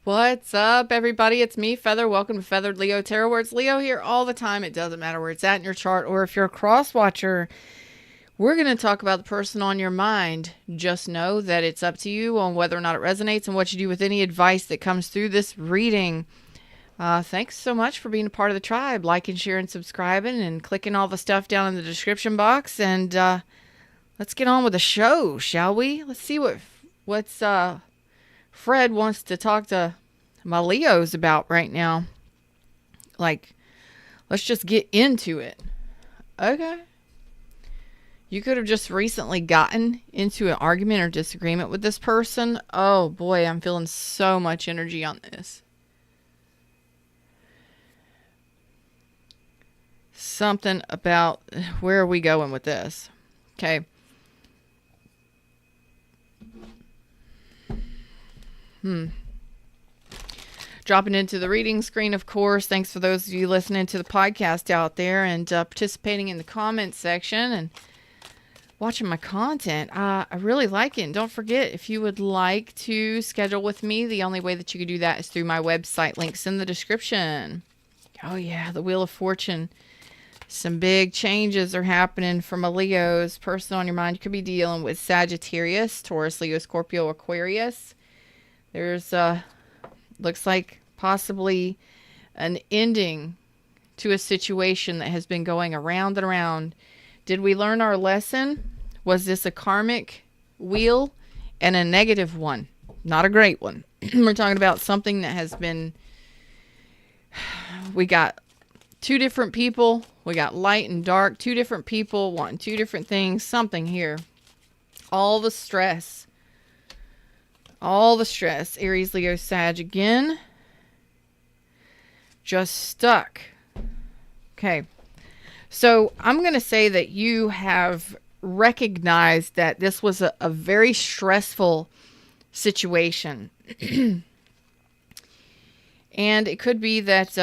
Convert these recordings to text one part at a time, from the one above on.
What's up, everybody? It's me, Feather. Welcome to Feathered Leo Tarot, where it's Leo here all the time. It doesn't matter where it's at in your chart, or if you're a cross watcher. We're going to talk about the person on your mind. Just know that it's up to you on whether or not it resonates and what you do with any advice that comes through this reading. Thanks so much for being a part of the tribe, liking, sharing, subscribing, and clicking all the stuff down in the description box. And let's get on with the show, shall we? Let's see what's Fred wants to talk to my Leos about right now. Like, let's just get into it. Okay. You could have just recently gotten into an argument or disagreement with this person. Oh boy, I'm feeling so much energy on this. Something about where are we going with this? Okay. Dropping into the reading screen, of course. Thanks for those of you listening to the podcast out there and participating in the comments section and watching my content. I really like it. And don't forget, if you would like to schedule with me, the only way that you can do that is through my website. Links in the description. Oh yeah, the Wheel of Fortune. Some big changes are happening for my Leos. Person on your mind, you could be dealing with Sagittarius, Taurus, Leo, Scorpio, Aquarius. There's looks like possibly an ending to a situation that has been going around and around. Did we learn our lesson? Was this a karmic wheel and a negative one? Not a great one. We're talking about something that has been... We got two different people. We got light and dark. Two different people wanting two different things. Something here. All the stress. All the stress. Aries, Leo, Sag again. Just stuck. Okay. So I'm going to say that you have recognized that this was a very stressful situation. And it could be that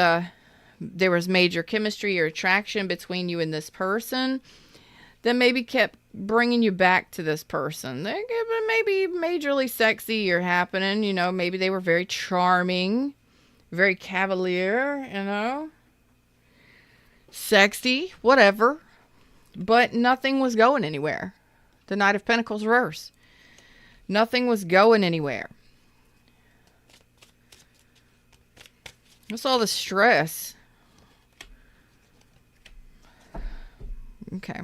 there was major chemistry or attraction between you and this person that maybe kept bringing you back to this person. They maybe majorly sexy or happening, you know, maybe they were very charming, very cavalier, you know, sexy, whatever, but nothing was going anywhere. The Knight of Pentacles reverse. Nothing was going anywhere. What's all the stress? Okay.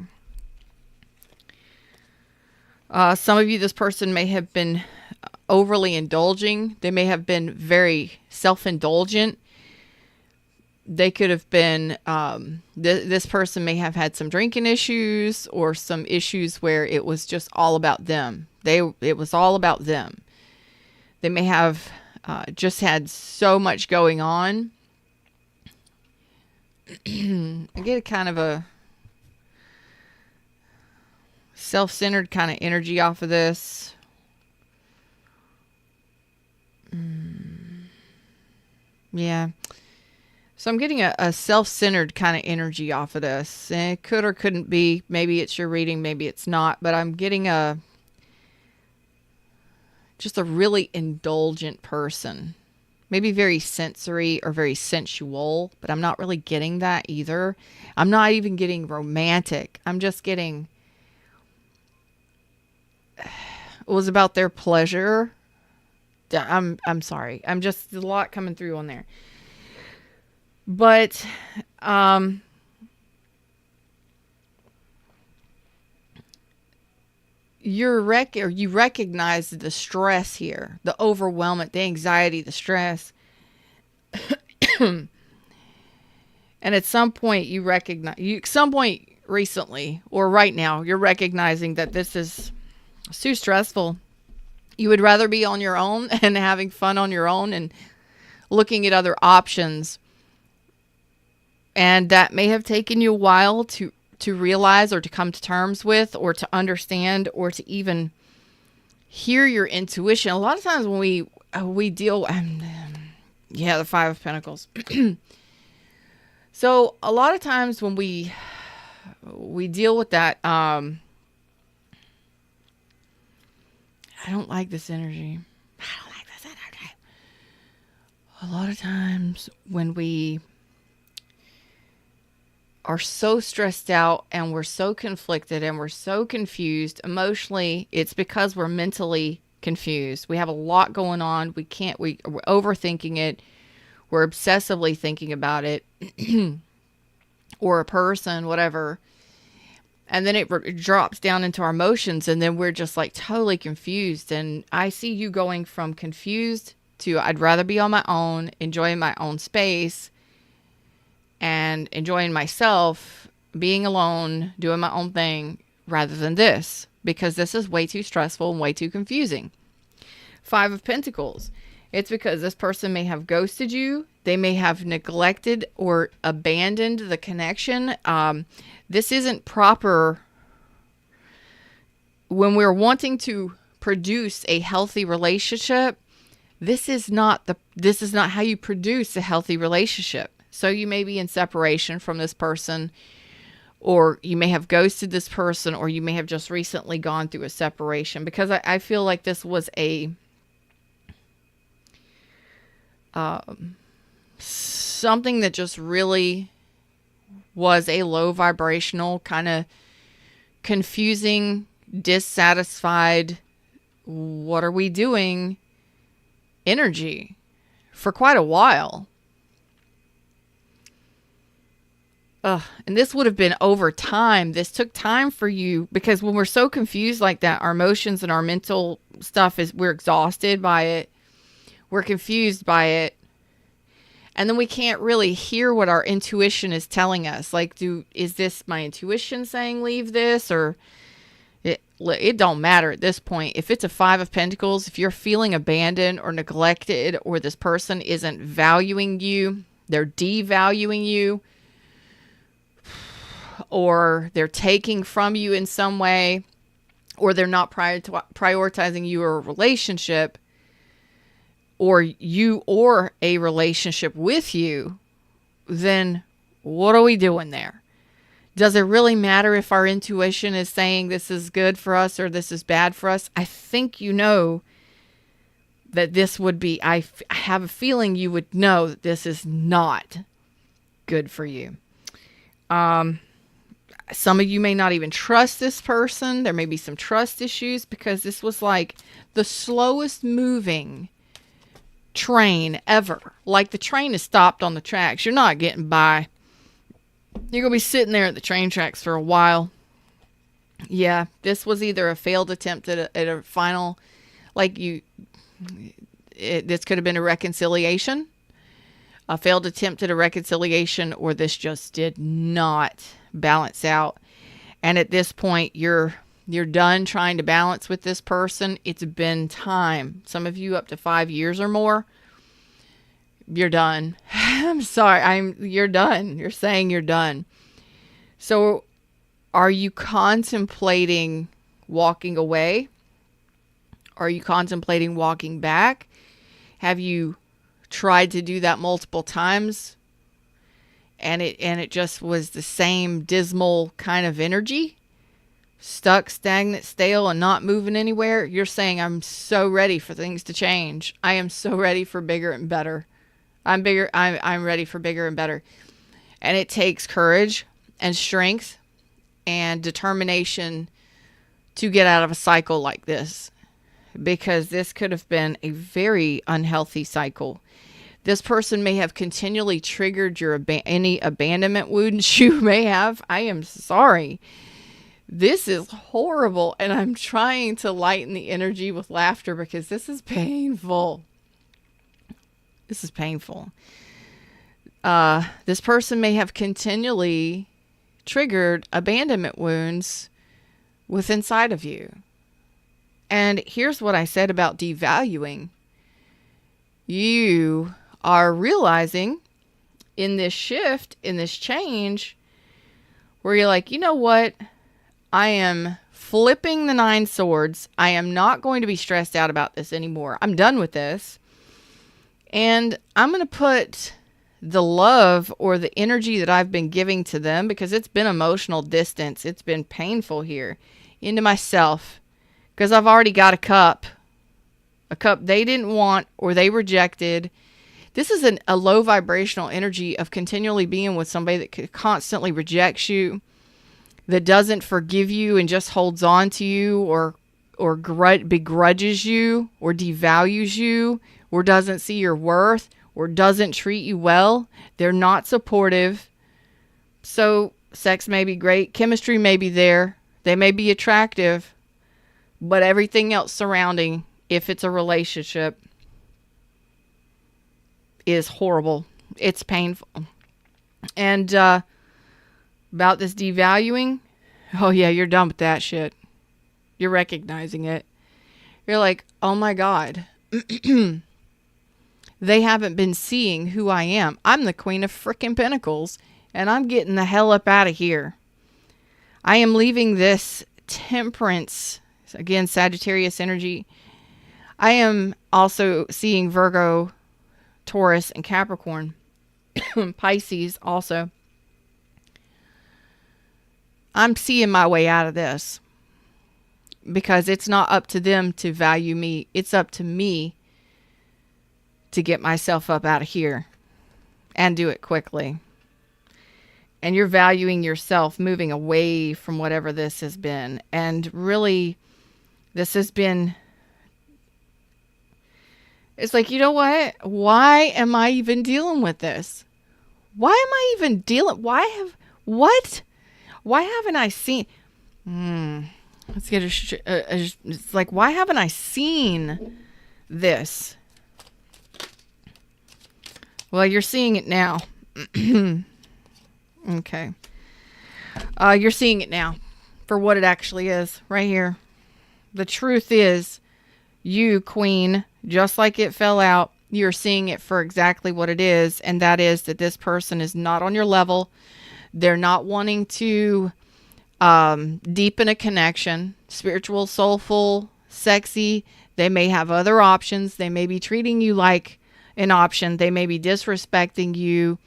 Some of you, this person may have been overly indulging. They may have been very self-indulgent. They could have been, this person may have had some drinking issues or some issues where it was just all about them. It was all about them. They may have just had so much going on. I get a kind of a self-centered kind of energy off of this. Yeah. So I'm getting a self-centered kind of energy off of this. And it could or couldn't be. Maybe it's your reading, maybe it's not. But I'm getting just a really indulgent person. Maybe very sensory or very sensual. But I'm not really getting that either. I'm not even getting romantic. I'm just getting... It was about their pleasure. I'm sorry. I'm just a lot coming through on there. But you recognize the stress here, the overwhelming, the anxiety, the stress. And at some point some point recently or right now, you're recognizing that this is it's too stressful. You would rather be on your own and having fun on your own and looking at other options. And that may have taken you a while to realize or to come to terms with or to understand or to even hear your intuition. A lot of times when we deal... the Five of Pentacles. So a lot of times when we deal with that... I don't like this energy. a lot of times when we are so stressed out and we're so conflicted and we're so confused emotionally, it's because we're mentally confused. We have a lot going on. We're overthinking it. We're obsessively thinking about it or a person, whatever. And then it drops down into our emotions, and then we're just like totally confused. And I see you going from confused to I'd rather be on my own, enjoying my own space and enjoying myself, being alone, doing my own thing, rather than this, because this is way too stressful and way too confusing. 5 of Pentacles. It's because this person may have ghosted you. They may have neglected or abandoned the connection. This isn't proper. When we're wanting to produce a healthy relationship, this is not how you produce a healthy relationship. So you may be in separation from this person, or you may have ghosted this person, or you may have just recently gone through a separation, because I feel like this was something that just really was a low vibrational, kind of confusing, dissatisfied, what are we doing energy for quite a while. And this would have been over time. This took time for you, because when we're so confused like that, our emotions and our mental stuff we're exhausted by it. We're confused by it. And then we can't really hear what our intuition is telling us. Like, is this my intuition saying leave this? Or it don't matter at this point. If it's a 5 of Pentacles, if you're feeling abandoned or neglected, or this person isn't valuing you, they're devaluing you, or they're taking from you in some way, or they're not prioritizing you or a relationship, or you or a relationship with you, then what are we doing there? Does it really matter if our intuition is saying this is good for us or this is bad for us? I think you know that this would be, I have a feeling you would know that this is not good for you. Some of you may not even trust this person. There may be some trust issues, because this was like the slowest moving train ever. Like, the train is stopped on the tracks. You're not getting by. You're going to be sitting there at the train tracks for a while. Yeah, this was either a failed attempt at a final, this could have been a reconciliation, a failed attempt at a reconciliation, or this just did not balance out. And at this point, you're done trying to balance with this person. It's been time. Some of you up to 5 years or more. You're done. I'm sorry. You're done. You're saying you're done. So are you contemplating walking away? Are you contemplating walking back? Have you tried to do that multiple times? And it just was the same dismal kind of energy? Stuck, stagnant, stale, and not moving anywhere? You're saying, I'm so ready for things to change. I am so ready for bigger and better. I'm ready for bigger and better. And it takes courage and strength and determination to get out of a cycle like this, because this could have been a very unhealthy cycle. This person may have continually triggered your any abandonment wounds you may have. I am sorry. This is horrible, and I'm trying to lighten the energy with laughter, because this is painful. This is painful. This person may have continually triggered abandonment wounds within inside of you. And here's what I said about devaluing. You are realizing in this shift, in this change, where you're like, you know what? I am flipping the 9 swords. I am not going to be stressed out about this anymore. I'm done with this. And I'm going to put the love or the energy that I've been giving to them, because it's been emotional distance, it's been painful here, into myself. Because I've already got a cup they didn't want or they rejected. This is a low vibrational energy of continually being with somebody that constantly rejects you, that doesn't forgive you and just holds on to you, or begrudges you, or devalues you, or doesn't see your worth, or doesn't treat you well. They're not supportive. So sex may be great, chemistry may be there, they may be attractive, but everything else surrounding, if it's a relationship, is horrible. It's painful. And about this devaluing, oh yeah, you're done with that shit. You're recognizing it. You're like, oh my God. They haven't been seeing who I am. I'm the Queen of frickin' Pentacles, and I'm getting the hell up out of here. I am leaving this Temperance, again, Sagittarius energy. I am also seeing Virgo, Taurus, and Capricorn. Pisces also. I'm seeing my way out of this, because it's not up to them to value me. It's up to me to get myself up out of here and do it quickly. And you're valuing yourself, moving away from whatever this has been. And really, this has been, it's like, you know what? Why am I even dealing with this? Why am I even dealing? Why haven't I seen? Let's get it's like, why haven't I seen this? Well, you're seeing it now. Okay. You're seeing it now for what it actually is right here. The truth is, you, Queen, just like it fell out, you're seeing it for exactly what it is. And that is that this person is not on your level. They're not wanting to deepen a connection, spiritual, soulful, sexy. They may have other options. They may be treating you like an option. They may be disrespecting you,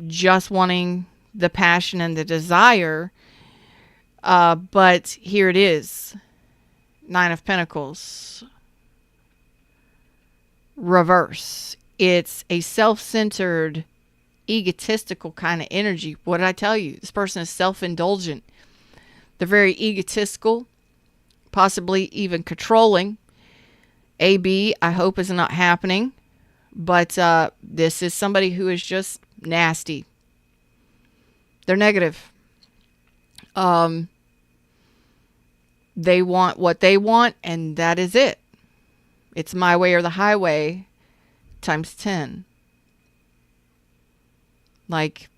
just wanting the passion and the desire. But here it is. 9 of Pentacles. Reverse. It's a self-centered, egotistical kind of energy. What did I tell you? This person is self-indulgent. They're very egotistical, possibly even controlling. AB, I hope, is not happening. But this is somebody who is just nasty. They're negative. They want what they want, and that is it. It's my way or the highway times 10. Like,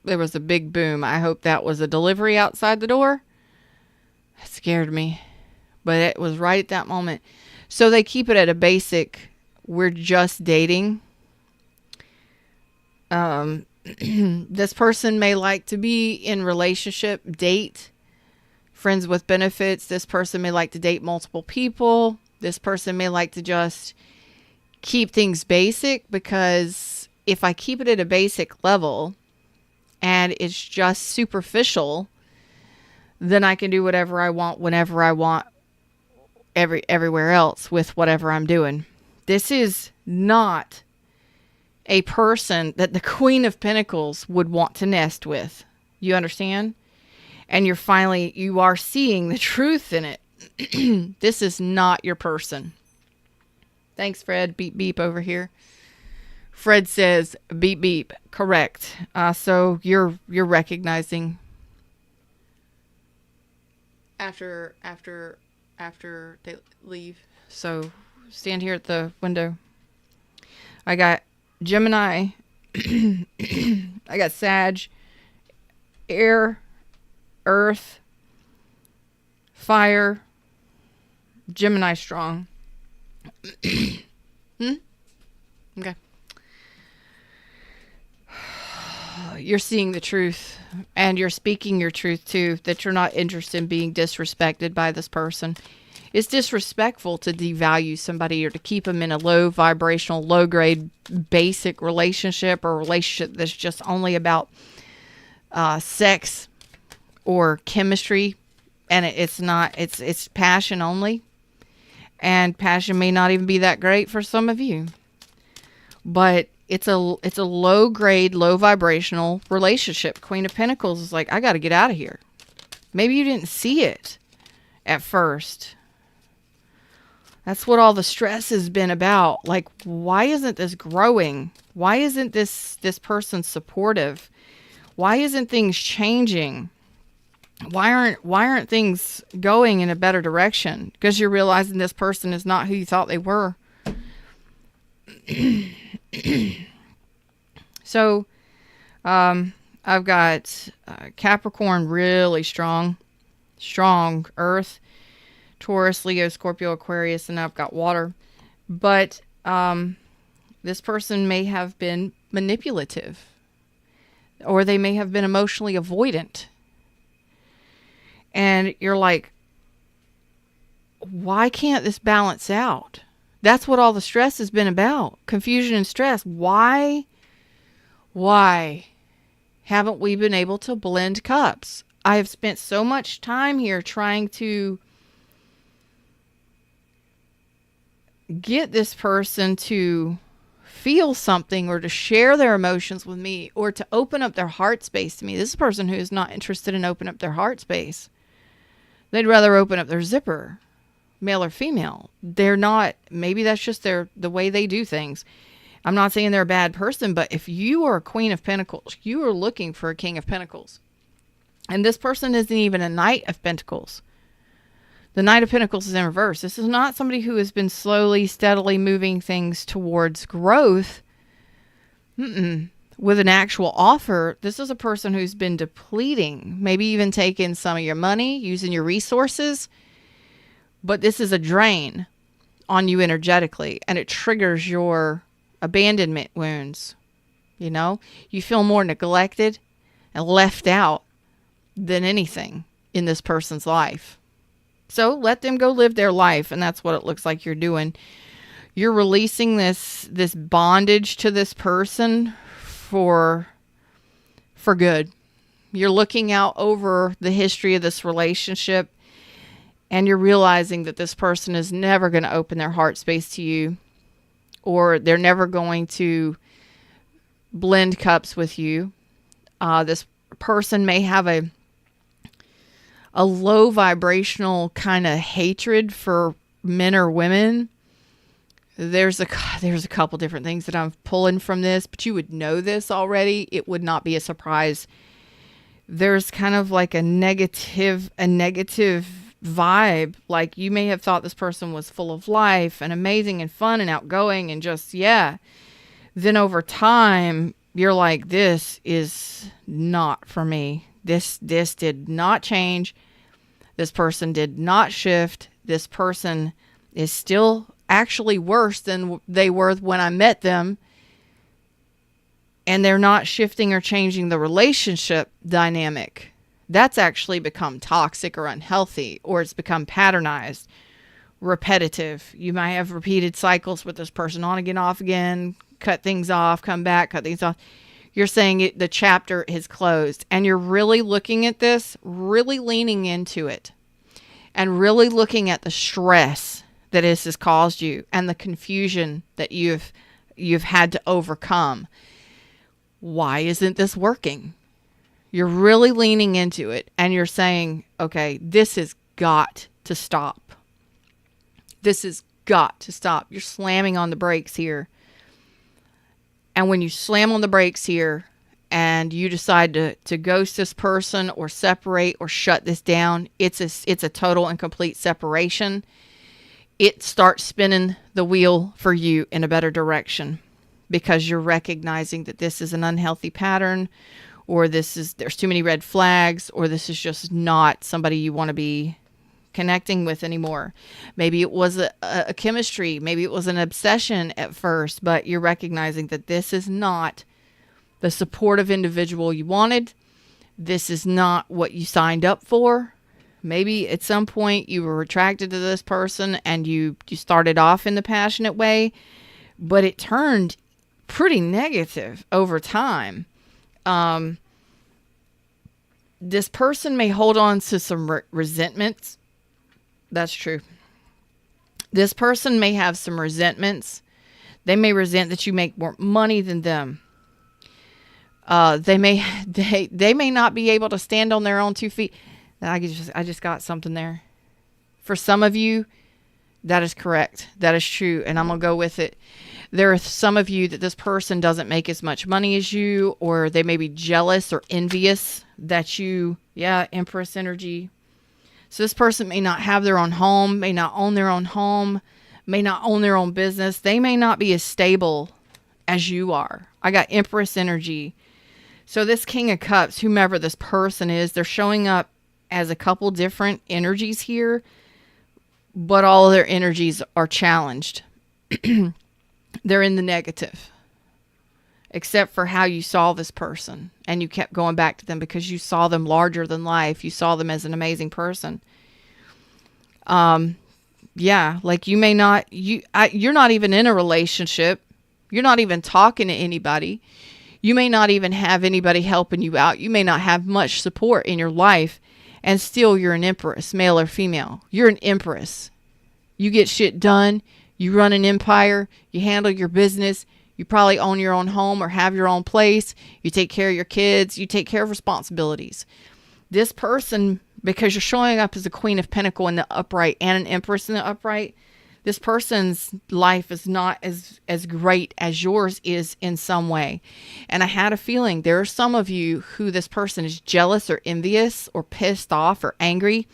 there was a big boom. I hope that was a delivery outside the door. It scared me. But it was right at that moment. So they keep it at a basic, we're just dating. This person may like to be in relationship, date, friends with benefits. This person may like to date multiple people. This person may like to just keep things basic, because if I keep it at a basic level and it's just superficial, then I can do whatever I want, whenever I want, everywhere else with whatever I'm doing. This is not a person that the Queen of Pentacles would want to nest with. You understand? And you are seeing the truth in it. This is not your person. Thanks, Fred. Beep, beep over here. Fred says, beep, beep. Correct. So you're recognizing after they leave. So stand here at the window. I got Gemini. I got Sag, Air, Earth, Fire, Gemini strong. Okay. You're seeing the truth, and you're speaking your truth too, that you're not interested in being disrespected by this person. It's disrespectful to devalue somebody or to keep them in a low vibrational, low grade, basic relationship, or a relationship that's just only about sex or chemistry, and it's passion only. And passion may not even be that great for some of you. But it's a low grade, low vibrational relationship. Queen of Pentacles is like, I got to get out of here. Maybe you didn't see it at first. That's what all the stress has been about. Like, why isn't this growing? Why isn't this person supportive? Why isn't things changing? Why aren't things going in a better direction? Because you're realizing this person is not who you thought they were. So, I've got Capricorn really strong Earth, Taurus, Leo, Scorpio, Aquarius, and I've got water. But this person may have been manipulative, or they may have been emotionally avoidant. And you're like, why can't this balance out? That's what all the stress has been about. Confusion and stress. Why haven't we been able to blend cups? I have spent so much time here trying to get this person to feel something, or to share their emotions with me, or to open up their heart space to me. This is a person who is not interested in opening up their heart space. They'd rather open up their zipper, male or female. They're not, maybe that's just the way they do things. I'm not saying they're a bad person, but if you are a Queen of Pentacles, you are looking for a King of Pentacles. And this person isn't even a Knight of Pentacles. The Knight of Pentacles is in reverse. This is not somebody who has been slowly, steadily moving things towards growth. With an actual offer. This is a person who's been depleting, maybe even taking some of your money, using your resources. But this is a drain on you energetically, and it triggers your abandonment wounds. You know, you feel more neglected and left out than anything in this person's life. So let them go live their life. And that's what it looks like you're doing. You're releasing this bondage to this person for good. You're looking out over the history of this relationship, and you're realizing that this person is never going to open their heart space to you, or they're never going to blend cups with you. This person may have a low vibrational kind of hatred for men or women. There's a couple different things that I'm pulling from this, but you would know this already. It would not be a surprise. There's kind of like a negative vibe. Like, you may have thought this person was full of life and amazing and fun and outgoing and just, yeah. Then over time, you're like, this is not for me. This did not change. This person did not shift. This person is still actually worse than they were when I met them. And they're not shifting or changing the relationship dynamic. That's actually become toxic or unhealthy, or it's become patternized, repetitive. You might have repeated cycles with this person, on again, off again, cut things off, come back, cut things off. You're saying the chapter is closed, and you're really looking at this, really leaning into it, and really looking at the stress that this has caused you and the confusion that you've had to overcome. Why isn't this working? You're really leaning into it, and you're saying, okay, this has got to stop. This has got to stop. You're slamming on the brakes here. And when you slam on the brakes here and you decide to ghost this person or separate or shut this down, it's a total and complete separation. It starts spinning the wheel for you in a better direction, because you're recognizing that this is an unhealthy pattern, or there's too many red flags, or this is just not somebody you want to be connecting with anymore. Maybe it was a chemistry, maybe it was an obsession at first, but you're recognizing that this is not the supportive individual you wanted. This is not what you signed up for. Maybe at some point you were attracted to this person and you started off in the passionate way, but it turned pretty negative over time. This person may hold on to some resentments. That's true. This person may have some resentments. They may resent that you make more money than them. They may not be able to stand on their own 2 feet. I just got something there. For some of you, that is correct. That is true. And I'm going to go with it. There are some of you that this person doesn't make as much money as you, or they may be jealous or envious that you, Empress energy. So this person may not have their own home, may not own their own home, may not own their own business. They may not be as stable as you are. I got Empress energy. So this King of Cups, whomever this person is, they're showing up as a couple different energies here, but all of their energies are challenged. They're in the negative, except for how you saw this person, and you kept going back to them because you saw them larger than life. You saw them as an amazing person. Like you may not, you're not even in a relationship. You're not even talking to anybody. You may not even have anybody helping you out. You may not have much support in your life, and still you're an empress, male or female. You're an empress. You get shit done. You run an empire. You handle your business. You probably own your own home or have your own place. You take care of your kids. You take care of responsibilities. This person, because you're showing up as a Queen of Pentacles in the upright and an Empress in the upright, this person's life is not as great as yours is in some way. And I had a feeling there are some of you who this person is jealous or envious or pissed off or angry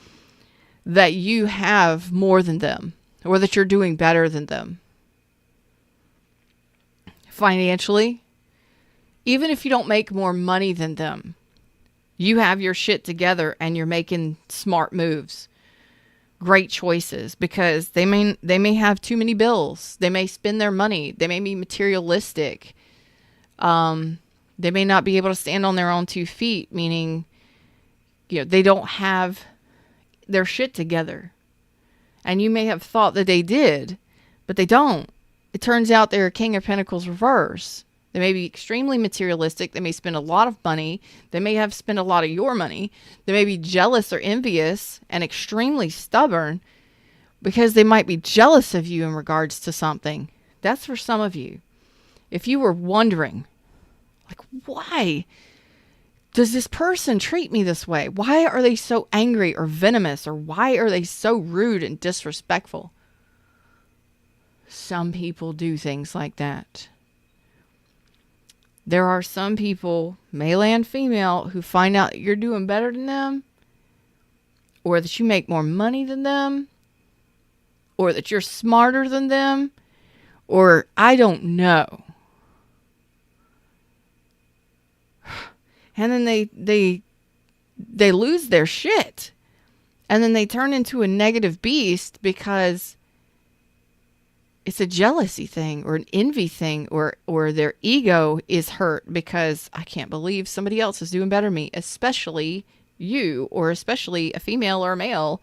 that you have more than them, or that you're doing better than them. Financially, even if you don't make more money than them, you have your shit together and you're making smart moves, great choices, because they may have too many bills. They may spend their money. They may be materialistic. They may not be able to stand on their own 2 feet, meaning, they don't have their shit together. And you may have thought that they did, but they don't. It turns out they're a King of Pentacles reverse. They may be extremely materialistic. They may spend a lot of money. They may have spent a lot of your money. They may be jealous or envious and extremely stubborn because they might be jealous of you in regards to something. That's for some of you. If you were wondering, like, why does this person treat me this way? Why are they so angry or venomous? Or why are they so rude and disrespectful? Some people do things like that. There are some people, male and female, who find out that you're doing better than them, or that you make more money than them, or that you're smarter than them, or I don't know. And then they lose their shit. And then they turn into a negative beast because it's a jealousy thing or an envy thing, or their ego is hurt because I can't believe somebody else is doing better than me, especially you, or especially a female or a male.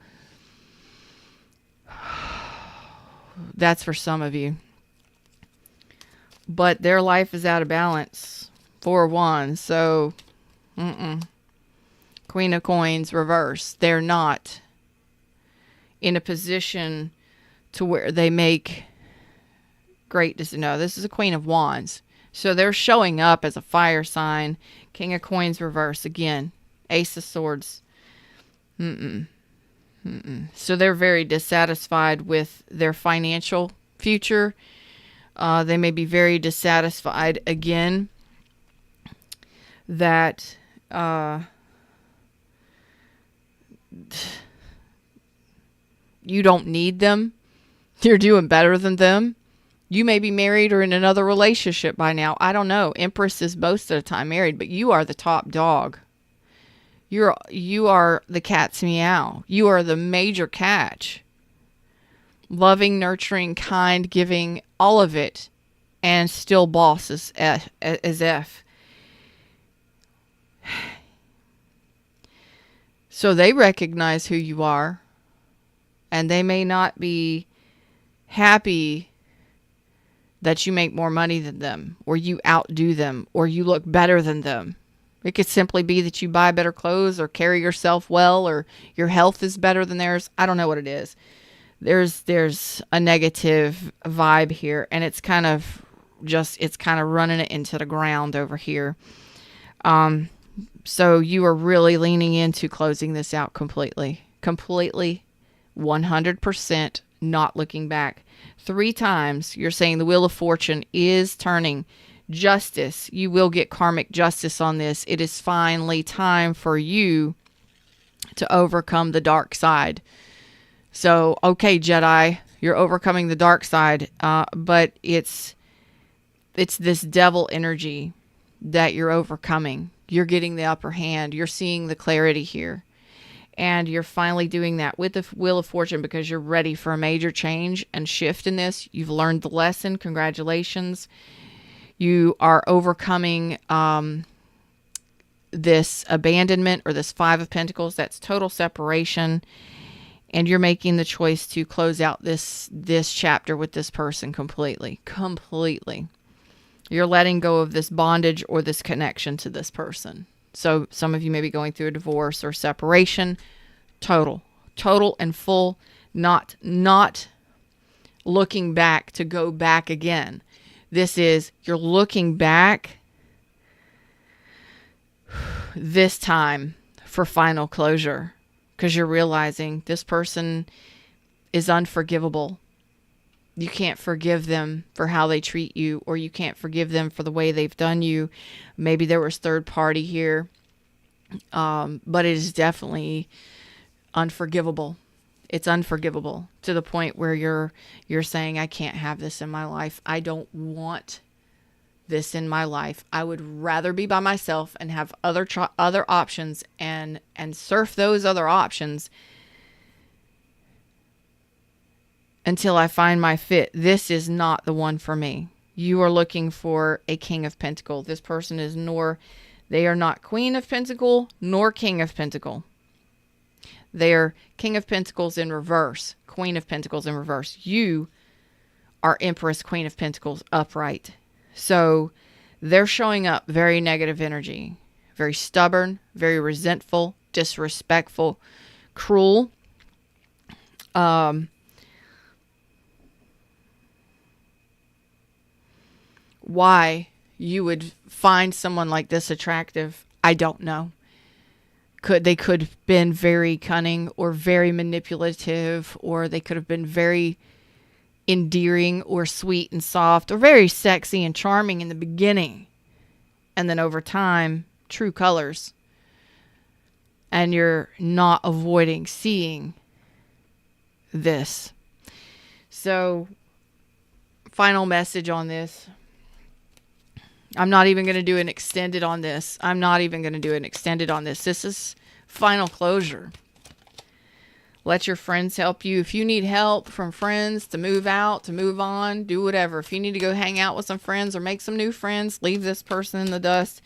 That's for some of you. But their life is out of balance. 4 of Wands. So, Queen of Coins reverse. They're not in a position to where they make great decisions. No, this is a Queen of Wands. So they're showing up as a fire sign. King of Coins reverse again. Ace of Swords. So they're very dissatisfied with their financial future. They may be very dissatisfied again that you don't need them. You're doing better than them. You may be married or in another relationship by now. I don't know. Empress is most of the time married, but you are the top dog. You are the cat's meow. You are the major catch. Loving, nurturing, kind, giving, all of it. And still boss as F. So they recognize who you are. And they may not be happy that you make more money than them, or you outdo them, or you look better than them. It could simply be that you buy better clothes or carry yourself well, or your health is better than theirs. I don't know what it is. there's a negative vibe here, and it's kind of running it into the ground over here. So you are really leaning into closing this out completely, 100%, not looking back. 3 times you're saying the Wheel of Fortune is turning. Justice, you will get karmic justice on this. It is finally time for you to overcome the dark side. So, okay, Jedi, you're overcoming the dark side, but it's this devil energy that you're overcoming. You're getting the upper hand. You're seeing the clarity here. And you're finally doing that with the Wheel of Fortune because you're ready for a major change and shift in this. You've learned the lesson. Congratulations. You are overcoming this abandonment or this 5 of Pentacles. That's total separation. And you're making the choice to close out this chapter with this person completely. You're letting go of this bondage or this connection to this person. So some of you may be going through a divorce or separation. Total and full, not looking back to go back again. This is, you're looking back this time for final closure because you're realizing this person is unforgivable. You can't forgive them for how they treat you, or you can't forgive them for the way they've done you. Maybe there was third party here, but it is definitely unforgivable. It's unforgivable to the point where you're saying, I can't have this in my life. I don't want this in my life. I would rather be by myself and have other options and surf those other options until I find my fit. This is not the one for me. You are looking for a King of Pentacles. This person is they are not Queen of Pentacles nor King of Pentacles. They are King of Pentacles in reverse, Queen of Pentacles in reverse. You are Empress, Queen of Pentacles upright. So they're showing up very negative energy, very stubborn, very resentful, disrespectful, cruel. Why you would find someone like this attractive, I don't know. They could have been very cunning or very manipulative, or they could have been very endearing or sweet and soft or very sexy and charming in the beginning. And then over time, true colors. And you're not avoiding seeing this. So, final message on this. I'm not even going to do an extended on this. This is final closure. Let your friends help you. If you need help from friends to move out, to move on, do whatever. If you need to go hang out with some friends or make some new friends, leave this person in the dust.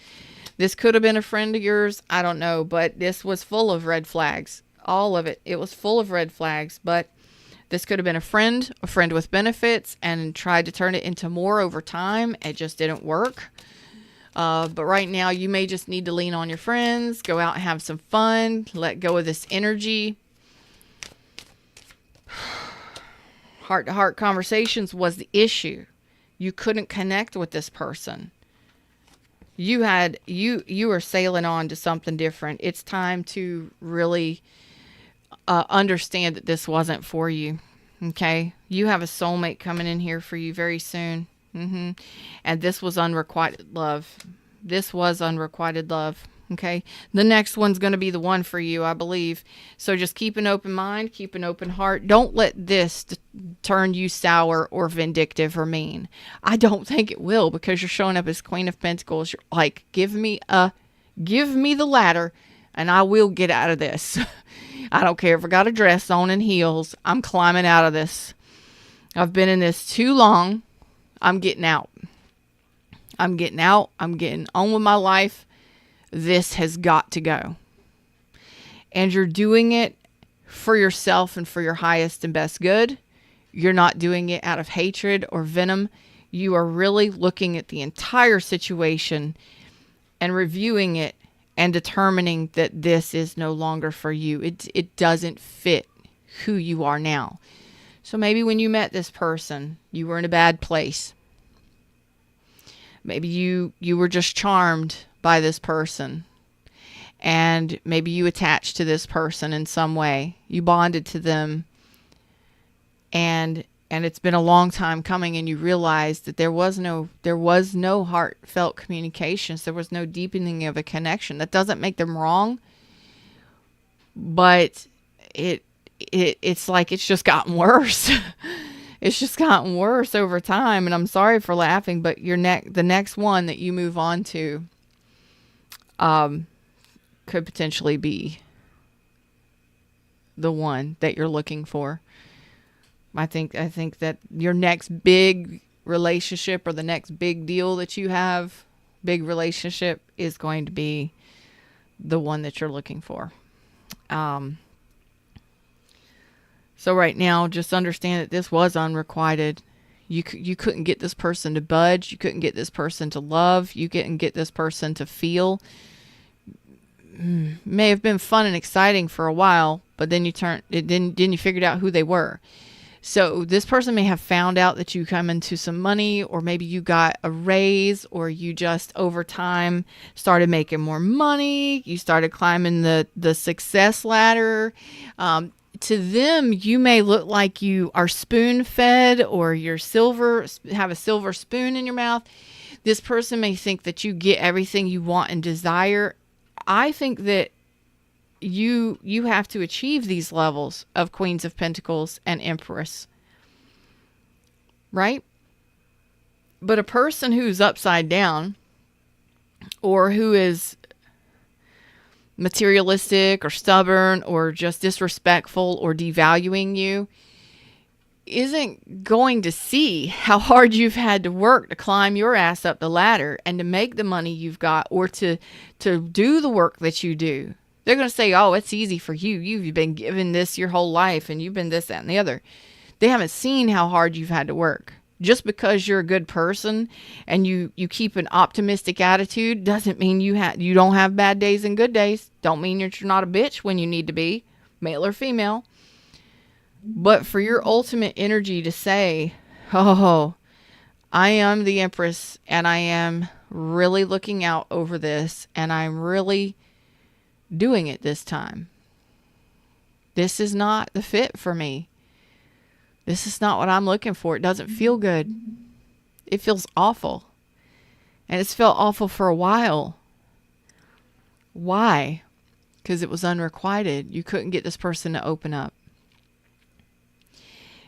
This could have been a friend of yours. I don't know. But this was full of red flags. All of it. It was full of red flags. But this could have been a friend with benefits, and tried to turn it into more over time. It just didn't work. But right now, you may just need to lean on your friends, go out and have some fun, let go of this energy. Heart-to-heart conversations was the issue. You couldn't connect with this person. You were sailing on to something different. It's time to really understand that this wasn't for you. Okay? You have a soulmate coming in here for you very soon. And this was unrequited love. Okay? The next one's going to be the one for you, I believe. So just keep an open mind, keep an open heart. Don't let this turn you sour or vindictive or mean. I don't think it will, because you're showing up as Queen of Pentacles. You're like, give me the ladder and I will get out of this. I don't care if I got a dress on and heels. I'm climbing out of this. I've been in this too long. I'm getting out. I'm getting on with my life. This has got to go. And you're doing it for yourself and for your highest and best good. You're not doing it out of hatred or venom. You are really looking at the entire situation and reviewing it and determining that this is no longer for you. It doesn't fit who you are now. So maybe when you met this person, you were in a bad place. Maybe you were just charmed by this person. And maybe you attached to this person in some way. You bonded to them. And it's been a long time coming, and you realized that there was no heartfelt communications. There was no deepening of a connection. That doesn't make them wrong, but it's like it's just gotten worse. It's just gotten worse over time. And I'm sorry for laughing, but the next one that you move on to could potentially be the one that you're looking for. I think that your next big relationship, or the next big deal that you have, big relationship, is going to be the one that you're looking for. So right now, just understand that this was unrequited. You couldn't get this person to budge. You couldn't get this person to love. You couldn't get this person to feel. May have been fun and exciting for a while, but then you figured out who they were. So this person may have found out that you come into some money, or maybe you got a raise, or you just over time started making more money. You started climbing the success ladder. To them, you may look like you are spoon-fed, or have a silver spoon in your mouth. This person may think that you get everything you want and desire. I think that you have to achieve these levels of Queens of Pentacles and Empress, right? But a person who's upside down, or who is materialistic or stubborn or just disrespectful or devaluing you, isn't going to see how hard you've had to work to climb your ass up the ladder and to make the money you've got, or to do the work that you do. They're going to say, oh, it's easy for you. You've been given this your whole life, and you've been this, that, and the other. They haven't seen how hard you've had to work. Just because you're a good person and you keep an optimistic attitude doesn't mean you don't have bad days and good days. Don't mean you're not a bitch when you need to be, male or female. But for your ultimate energy to say, oh, I am the Empress, and I am really looking out over this, and I'm really doing it this time. This is not the fit for me. This is not what I'm looking for. It doesn't feel good. It feels awful. And it's felt awful for a while. Why? Because it was unrequited. You couldn't get this person to open up.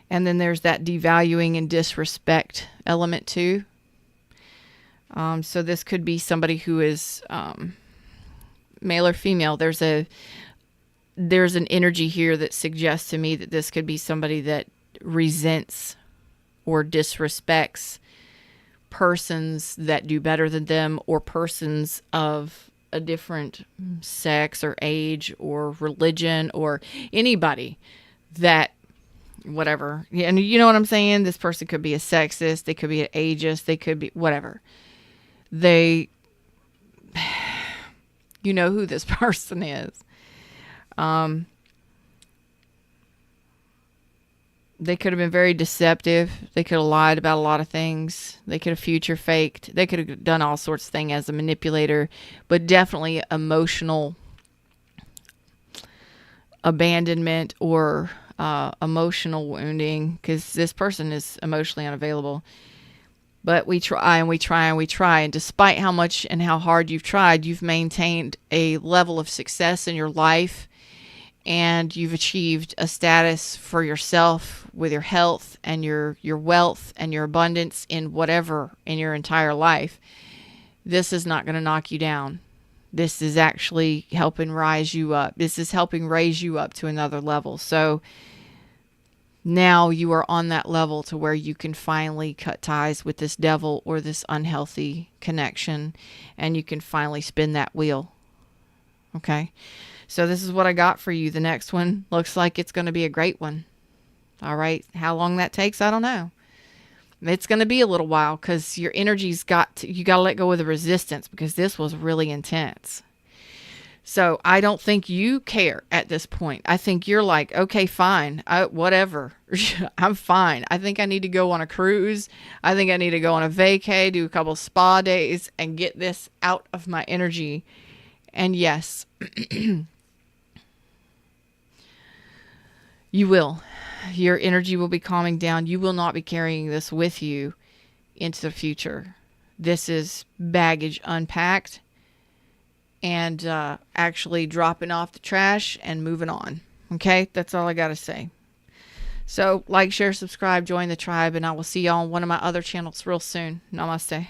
And then there's that devaluing and disrespect element too. So this could be somebody who is male or female. There's an energy here that suggests to me that this could be somebody that resents or disrespects persons that do better than them, or persons of a different sex or age or religion, or anybody that whatever. And you know what I'm saying? This person could be a sexist. They could be an ageist. They could be whatever. You know who this person is. They could have been very deceptive. They could have lied about a lot of things. They could have future faked. They could have done all sorts of things as a manipulator, but definitely emotional abandonment or emotional wounding, because this person is emotionally unavailable. But we try and we try and we try. And despite how much and how hard you've tried, you've maintained a level of success in your life, and you've achieved a status for yourself with your health and your wealth and your abundance in whatever in your entire life. This is not going to knock you down. This is actually helping rise you up. This is helping raise you up to another level. So now you are on that level to where you can finally cut ties with this devil or this unhealthy connection, and you can finally spin that wheel. Okay? So this is what I got for you. The next one looks like it's going to be a great one. All right? How long that takes, I don't know. It's going to be a little while, because your energy's you got to let go of the resistance, because this was really intense. So I don't think you care at this point. I think you're like, okay, fine, whatever. I'm fine. I think I need to go on a cruise. I think I need to go on a vacay, do a couple spa days, and get this out of my energy. And yes, you will. Your energy will be calming down. You will not be carrying this with you into the future. This is baggage unpacked and actually dropping off the trash and moving on. Okay? That's all I got to say. So, like, share, subscribe, join the tribe, and I will see y'all on one of my other channels real soon. Namaste.